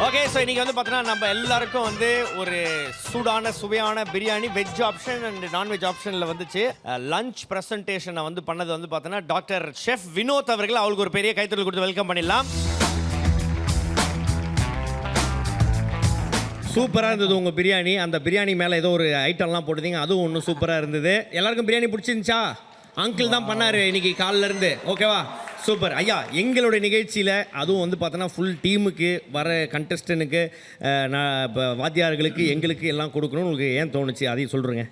Okay, so இன்னைக்கு வந்து பார்த்தீங்கன்னா நம்ம எல்லாருக்கும் வந்து ஒரு சூடான சுவையான biryani veg option and non veg ஆப்ஷனில் வந்துச்சு. லஞ்ச் ப்ரெசன்டேஷனை வந்து பண்ணது வந்து பார்த்தீங்கன்னா டாக்டர் ஷெஃப் வினோத் அவர்கள். அவங்களுக்கு ஒரு பெரிய கைத்தறல் கொடுத்து வெல்கம் பண்ணிடலாம். சூப்பராக இருந்தது உங்கள் பிரியாணி. அந்த பிரியாணி மேலே ஏதோ ஒரு ஐட்டம்லாம் போட்டுதீங்க, அதுவும் ஒன்றும் சூப்பராக இருந்தது. எல்லாருக்கும் பிரியாணி பிடிச்சிருந்துச்சா? அங்கிள் தான் பண்ணார் இன்னைக்கு காலில் இருந்து. ஓகேவா, சூப்பர் ஐயா. எங்களுடைய நிகழ்ச்சியில் அதுவும் வந்து பார்த்தோன்னா ஃபுல் டீமுக்கு வர கண்டஸ்டனுக்கு நான் இப்போ வாத்தியார்களுக்கு எங்களுக்கு எல்லாம் கொடுக்கணும்னு உங்களுக்கு ஏன் தோணுச்சு, அதையும் சொல்கிறேங்க.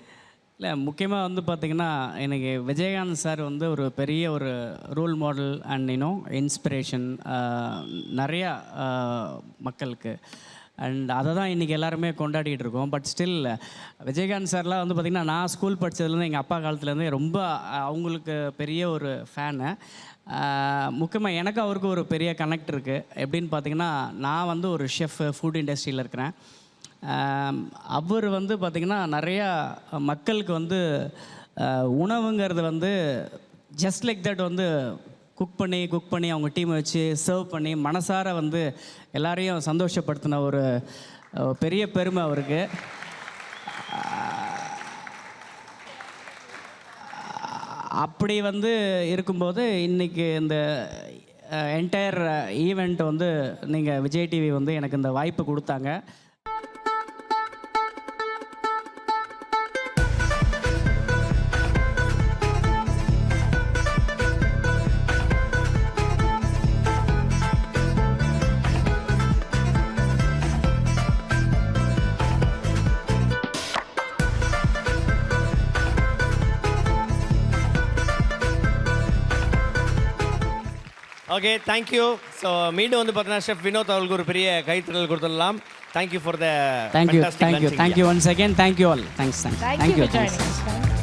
இல்லை, முக்கியமாக வந்து பார்த்திங்கன்னா எனக்கு விஜயகாந்த் சார் வந்து ஒரு பெரிய ஒரு ரோல் மாடல் அண்ட் இன்ஸ்பிரேஷன் நிறையா மக்களுக்கு. அண்ட் அதை தான் இன்றைக்கி எல்லாருமே கொண்டாடிட்டு இருக்கோம். பட் ஸ்டில் விஜயகாந்த் சார்லாம் வந்து பார்த்திங்கன்னா நான் ஸ்கூல் படித்ததுலேருந்து எங்கள் அப்பா காலத்துலேருந்து ரொம்ப அவங்களுக்கு பெரிய ஒரு ஃபேனு. முக்கியமாக எனக்கு அவருக்கு ஒரு பெரிய கனெக்ட் இருக்குது. எப்படின்னு பார்த்திங்கன்னா நான் வந்து ஒரு ஷெஃப் ஃபுட் இண்டஸ்ட்ரியில் இருக்கிறேன். அவர் வந்து பார்த்திங்கன்னா நிறையா மக்களுக்கு வந்து உணவுங்கிறது வந்து ஜஸ்ட் லைக் தட் வந்து குக் பண்ணி அவங்க டீமை வச்சு சர்வ் பண்ணி மனசார வந்து எல்லாரையும் சந்தோஷப்படுத்தின ஒரு பெரிய பெருமை அவருக்கு. அப்படி வந்து இருக்கும்போது இன்றைக்கி இந்த என்டையர் ஈவெண்ட் வந்து நீங்கள் விஜய் டிவி வந்து எனக்கு இந்த வாய்ப்பு கொடுத்தாங்க. Okay, thank you. ஸோ மீண்டும் வந்து பார்த்தீங்கன்னா ஷெஃப் வினோத் அவர்களுக்கு ஒரு பெரிய கைத்தறல் கொடுத்துடலாம். Thank you for the thank you once again. Thank you all. Thanks. Thank you for joining us.